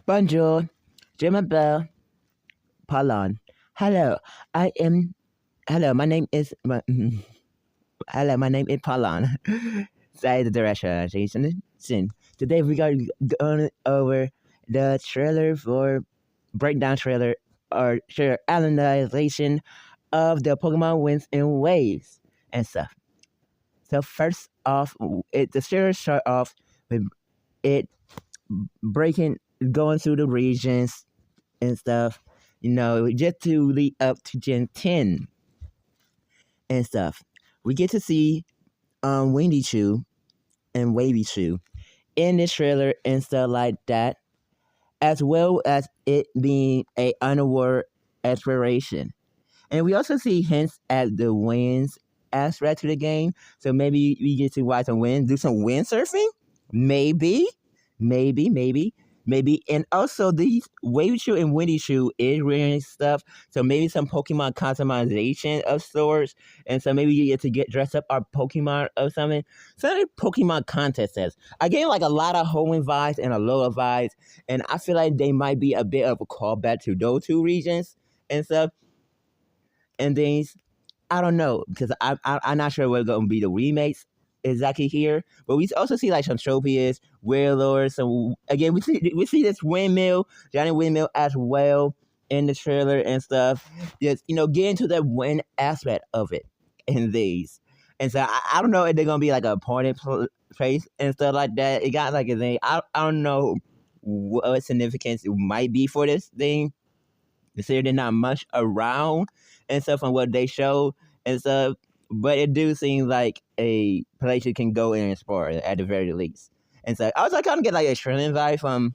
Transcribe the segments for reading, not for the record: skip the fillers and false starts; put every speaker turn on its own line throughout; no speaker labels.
Bonjour, je m'appelle Paulin. Hello, I am. Hello, my name is. Hello, my name is Paulin. Say the direction, Jason. Today we are going over the trailer for breakdown trailer or trailer analyzation of the Pokemon wins and waves and stuff. So first off, the trailer start off with it breaking, going through the regions and stuff, just to lead up to Gen 10 and stuff. We get to see Windy Chew and Wavy Chew in this trailer and stuff like that, as well as it being a underworld exploration. And we also see hints at the winds aspect to the game. So maybe we get to watch some wind, do some windsurfing. Maybe. And also these Wavy Shoe and Windy Shoe is wearing stuff. So maybe some Pokemon customization of sorts. And so maybe you get to get dressed up our Pokemon or something. Something Pokemon contest says. I get like a lot of Hoenn vibes and a Lola vibes. And I feel like they might be a bit of a callback to those two regions and stuff. And things. I don't know, because I'm not sure what's going to be the remakes exactly here. But we also see like some Tropius, Warlord. So again, we see this windmill, Johnny Windmill as well in the trailer and stuff. Just get into the wind aspect of it in these. And so I don't know if they're gonna be like a pointed place and stuff like that. It got like a thing. I don't know what significance it might be for this thing. Consider not much around and stuff on what they show and stuff, but it do seem like a place you can go in and explore at the very least. And so I was like, kind of get like a Trillion vibe from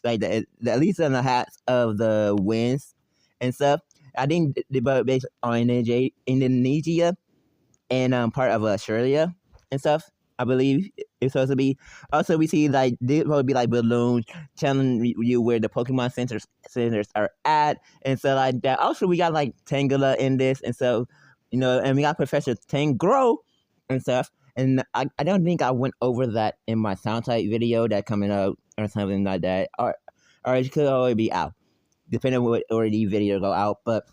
like the at least in the hats of the winds and stuff. I think they're based on Indonesia and part of Australia and stuff. I believe it's supposed to be. Also, we see like there's supposed to be like balloons telling you where the Pokemon centers are at and stuff like that. Also, we got like Tangela in this, and so and we got Professor Tangro and stuff. And I don't think I went over that in my soundtrack video that coming up or something like that, or it could already be out, depending on what order the video go out. But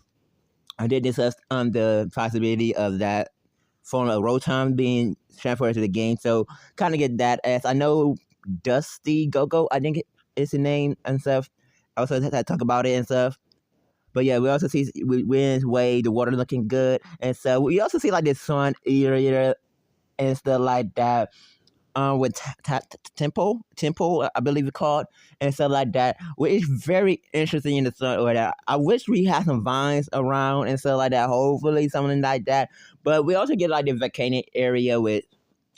I did discuss the possibility of that from a Rotom being transferred to the game. So kind of get that as I know Dusty Go-Go, I think is the name and stuff. I also had to talk about it and stuff. But yeah, we also see winds, wave, the water looking good. And so we also see like this sun area and stuff like that. With Temple, I believe it's called, and stuff like that, which is very interesting in the sun or that. I wish we had some vines around and stuff like that. Hopefully, something like that. But we also get like the volcanic area with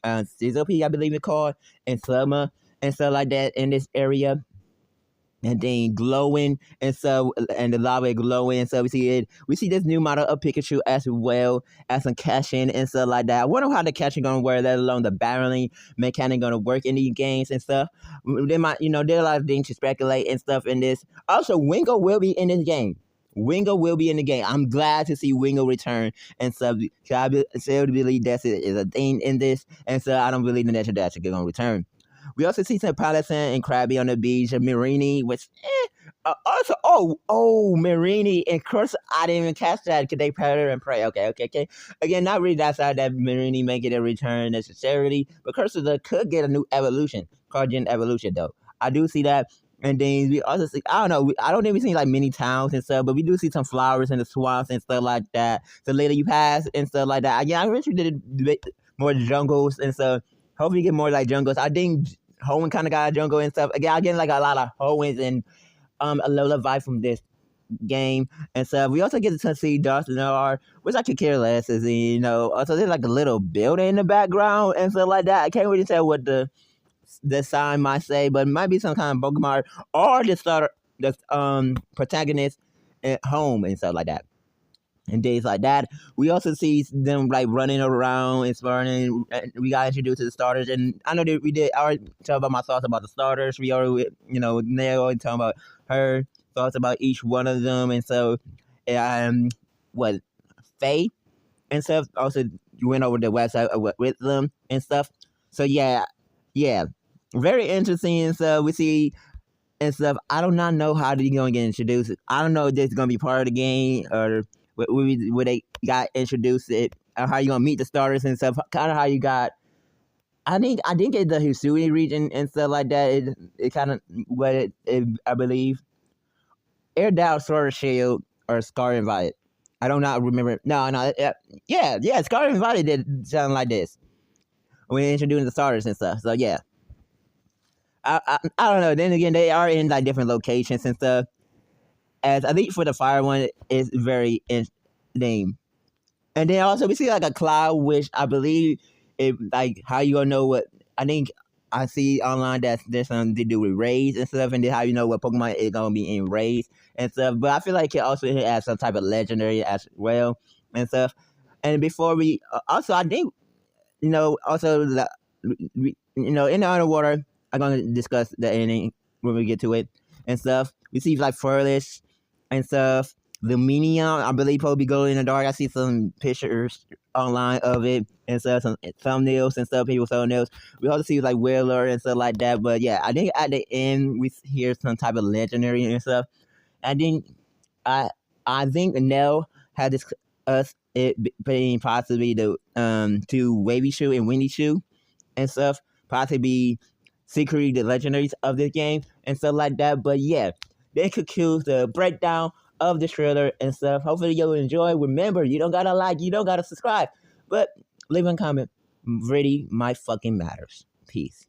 Sizzlepeak, I believe it's called, and Slugma and stuff like that in this area. And then glowing and so and the lava glowing and so we see this new model of Pikachu as well as some catching and stuff like that. I wonder how the catching gonna work, let alone the barreling mechanic gonna work in these games and stuff. They might there are a lot of things to speculate and stuff in this. Also, Wingo will be in this game. Wingo will be in the game. I'm glad to see Wingo return and stuff. I still believe that is a thing in this, and so I don't believe the Nature Dash is gonna return. We also see some Palatan and Krabby on the beach, and Marini, which, also, Marini, and of course, I didn't even catch that, because they patter and pray, okay. Again, not really that side that Marini may get a return necessarily, but Cursor could get a new evolution, Guardian evolution, though. I do see that, and then we also see, I don't know, I don't even see, like, many towns and stuff, but we do see some flowers in the swamps and stuff like that, so later you pass and stuff like that. Again, I wish we did more jungles and stuff. Hopefully get more like jungles. I think Hoenn kind of got a jungle and stuff. Again, I get like a lot of Hoenns and a Lola vibe from this game and stuff. We also get to see Darcenar, which I could care less. Also there's like a little building in the background and stuff like that. I can't really tell what the sign might say, but it might be some kind of Pokemon or the protagonist at home and stuff like that. And days like that, we also see them like running around, exploring. We got introduced to the starters, and I know that we did. I already talk about my thoughts about the starters. We already, Nail and talking about her thoughts about each one of them, and so, what Faye and stuff. Also, went over the website with them and stuff. So yeah, very interesting. And so we see and stuff. I do not know how they're gonna get introduced. I don't know if this is gonna be part of the game or where they got introduced it, or how you gonna meet the starters and stuff. Kind of how you got. I think it's the Hisui region and stuff like that. It kind of what I believe. Air Doubt, Sword of Shield, or Scar Invited. I do not remember. No. Yeah. Scar Invited did sound like this when introducing the starters and stuff. So yeah, I don't know. Then again, they are in like different locations and stuff. As I think for the fire one, it's very name. And then also we see like a cloud, which I believe it like how you gonna know what I think I see online that there's something to do with raids and stuff, and then how you know what Pokemon is gonna be in raids and stuff. But I feel like it also has some type of legendary as well and stuff. And before we also I think also in the underwater, I'm gonna discuss the ending when we get to it and stuff. We see like Furlish and stuff. Luminium, I believe, probably Glow in the Dark. I see some pictures online of it and stuff, some thumbnails and stuff. People thumbnails. We also see like Wheeler and stuff like that. But yeah, I think at the end we hear some type of legendary and stuff. I think I I think Nell had discussed it being possibly the to Wavy Shoe and Windy Shoe and stuff, possibly secretly the legendaries of this game and stuff like that. But yeah, they could choose the breakdown of the trailer and stuff. Hopefully you'll enjoy. Remember, you don't gotta like, you don't gotta subscribe, but leave a comment. Really, my fucking matters. Peace.